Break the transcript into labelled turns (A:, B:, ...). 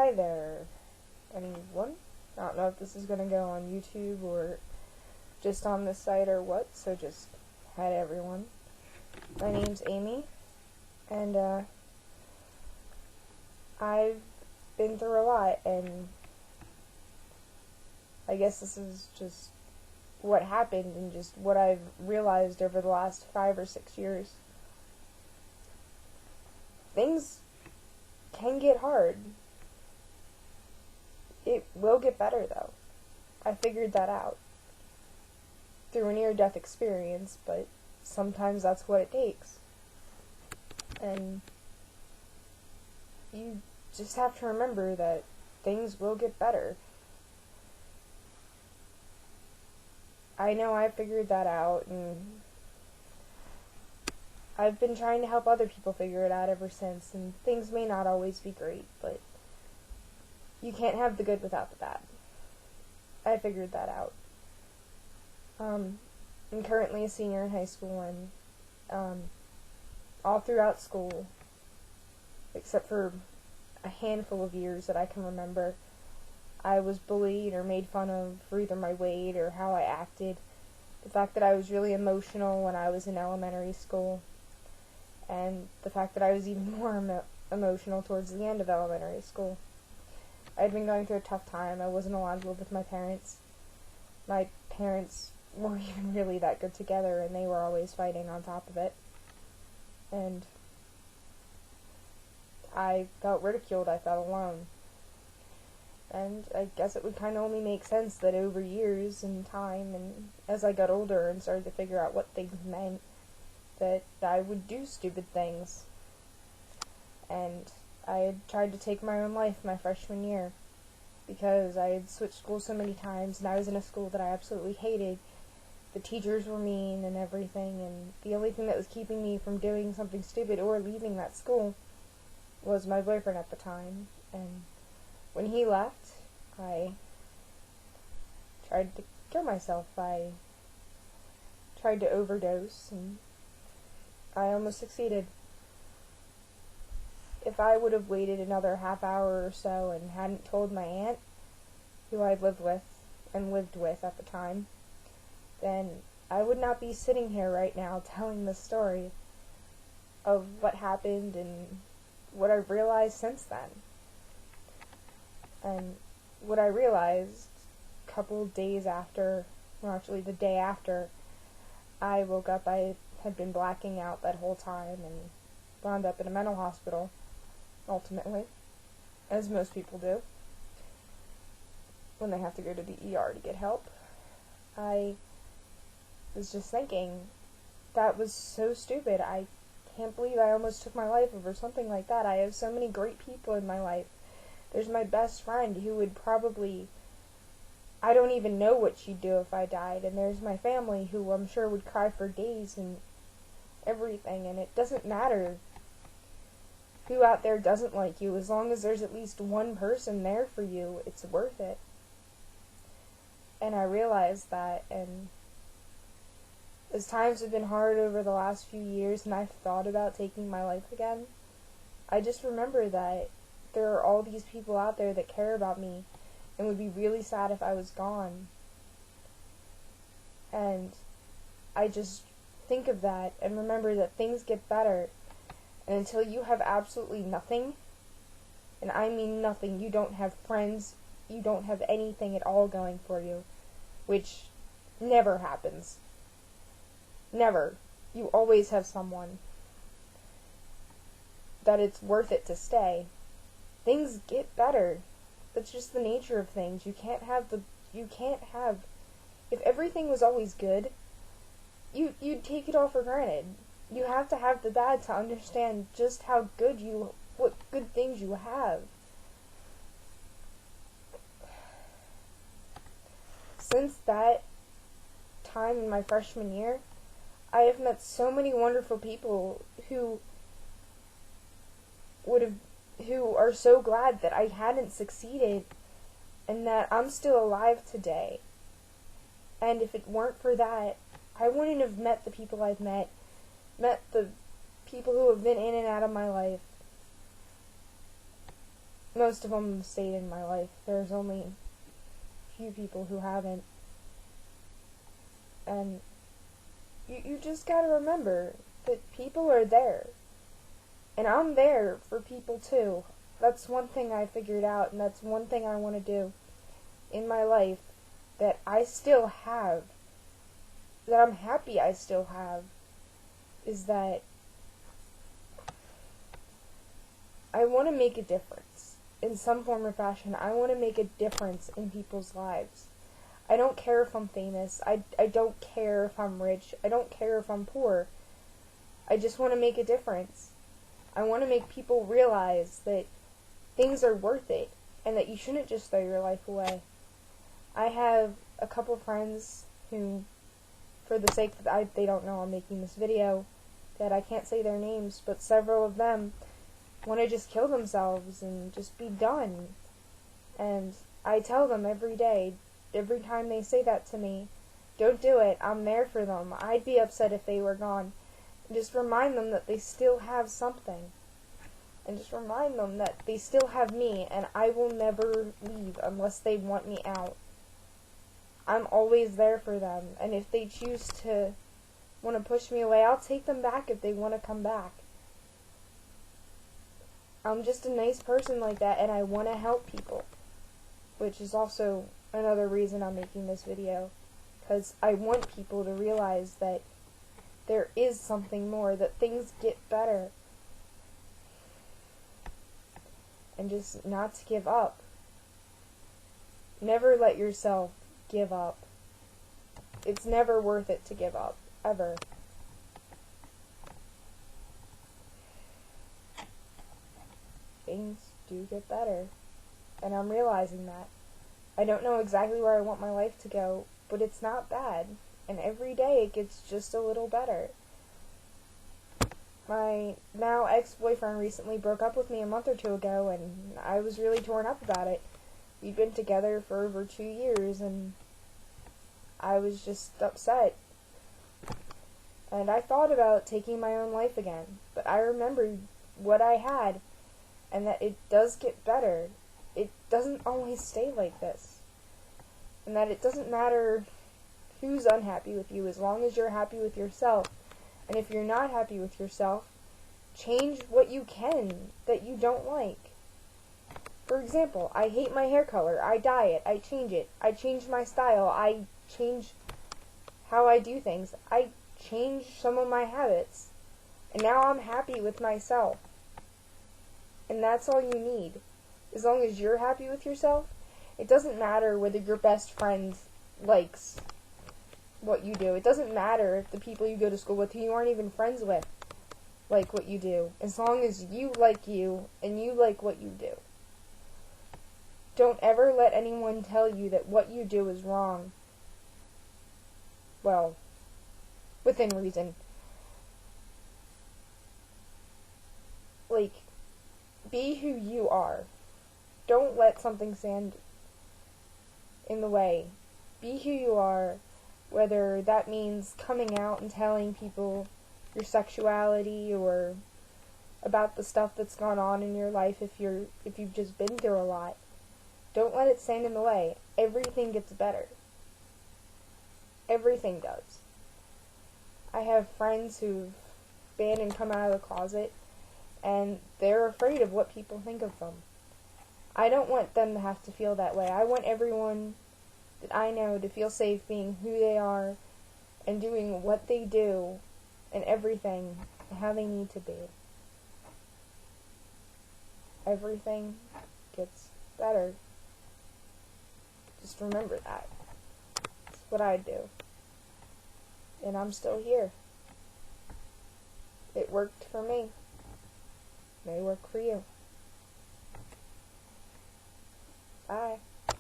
A: Hi there, anyone. I don't know if this is going to go on YouTube or just on this site or what, so just hi to everyone. My name's Amy, and I've been through a lot, and I guess this is just what happened and just what I've realized over the last 5 or 6 years. Things can get hard. It will get better, though. I figured that out through a near-death experience, but sometimes that's what it takes. And you just have to remember that things will get better. I know I figured that out, and I've been trying to help other people figure it out ever since, and things may not always be great, but you can't have the good without the bad. I figured that out. I'm currently a senior in high school, and all throughout school, except for a handful of years that I can remember, I was bullied or made fun of for either my weight or how I acted. The fact that I was really emotional when I was in elementary school, and the fact that I was even more emotional towards the end of elementary school. I'd been going through a tough time. I wasn't allowed to live with my parents. My parents weren't even really that good together, and they were always fighting on top of it. And I felt ridiculed. I felt alone. And I guess it would kind of only make sense that over years and time, and as I got older and started to figure out what things meant, that I would do stupid things. And I had tried to take my own life my freshman year, because I had switched schools so many times, and I was in a school that I absolutely hated. The teachers were mean and everything, and the only thing that was keeping me from doing something stupid or leaving that school was my boyfriend at the time. And when he left, I tried to kill myself. I tried to overdose, and I almost succeeded. If I would have waited another half hour or so and hadn't told my aunt, who I'd lived with at the time, then I would not be sitting here right now telling the story of what happened and what I've realized since then. And what I realized a couple days after, well, actually the day after I woke up, I had been blacking out that whole time and wound up in a mental hospital, ultimately, as most people do when they have to go to the ER to get help. I was just thinking, that was so stupid. I can't believe I almost took my life over something like that. I have so many great people in my life. There's my best friend who would probably, I don't even know what she'd do if I died, and there's my family who I'm sure would cry for days and everything, and it doesn't matter who out there doesn't like you. As long as there's at least one person there for you, it's worth it. And I realized that, and as times have been hard over the last few years and I've thought about taking my life again, I just remember that there are all these people out there that care about me and would be really sad if I was gone. And I just think of that and remember that things get better. And until you have absolutely nothing, and I mean nothing, you don't have friends, you don't have anything at all going for you, which never happens. Never. You always have someone. That it's worth it to stay. Things get better. That's just the nature of things. You can't have, if everything was always good, you'd take it all for granted. You have to have the bad to understand just how what good things you have. Since that time in my freshman year, I have met so many wonderful people who are so glad that I hadn't succeeded and that I'm still alive today. And if it weren't for that, I wouldn't have met the people I've met the people who have been in and out of my life. most of them have stayed in my life. There's only a few people who haven't. And you just gotta remember that people are there. And I'm there for people too. That's one thing I figured out, and that's one thing I want to do in my life that I still have, that I'm happy I still have, is that I want to make a difference. In some form or fashion, I want to make a difference in people's lives. I don't care if I'm famous. I don't care if I'm rich. I don't care if I'm poor. I just want to make a difference. I want to make people realize that things are worth it and that you shouldn't just throw your life away. I have a couple friends who, for the sake that they don't know I'm making this video, that I can't say their names, but several of them want to just kill themselves and just be done. And I tell them every day, every time they say that to me, don't do it, I'm there for them. I'd be upset if they were gone. And just remind them that they still have something. And just remind them that they still have me, and I will never leave unless they want me out. I'm always there for them, and if they choose to want to push me away, I'll take them back if they want to come back. I'm just a nice person like that, and I want to help people, which is also another reason I'm making this video, because I want people to realize that there is something more, that things get better, and just not to give up. Never let yourself give up. It's never worth it to give up, ever. Things do get better, and I'm realizing that. I don't know exactly where I want my life to go, but it's not bad, and every day it gets just a little better. My now ex-boyfriend recently broke up with me a month or two ago, and I was really torn up about it. We'd been together for over 2 years, and I was just upset. And I thought about taking my own life again, but I remembered what I had, and that it does get better. It doesn't always stay like this. And that it doesn't matter who's unhappy with you, as long as you're happy with yourself. And if you're not happy with yourself, change what you can that you don't like. For example, I hate my hair color. I dye it. I change it. I change my style. I change how I do things. I change some of my habits. And now I'm happy with myself. And that's all you need. As long as you're happy with yourself, it doesn't matter whether your best friend likes what you do. It doesn't matter if the people you go to school with, who you aren't even friends with, like what you do. As long as you like you and you like what you do. Don't ever let anyone tell you that what you do is wrong. Well, within reason. Like, be who you are. Don't let something stand in the way. Be who you are, whether that means coming out and telling people your sexuality or about the stuff that's gone on in your life if you've just been through a lot. Don't let it stand in the way. Everything gets better. Everything does. I have friends who've been and come out of the closet, and they're afraid of what people think of them. I don't want them to have to feel that way. I want everyone that I know to feel safe being who they are and doing what they do and everything and how they need to be. Everything gets better. Just remember that. It's what I do. And I'm still here. It worked for me. It may work for you. Bye.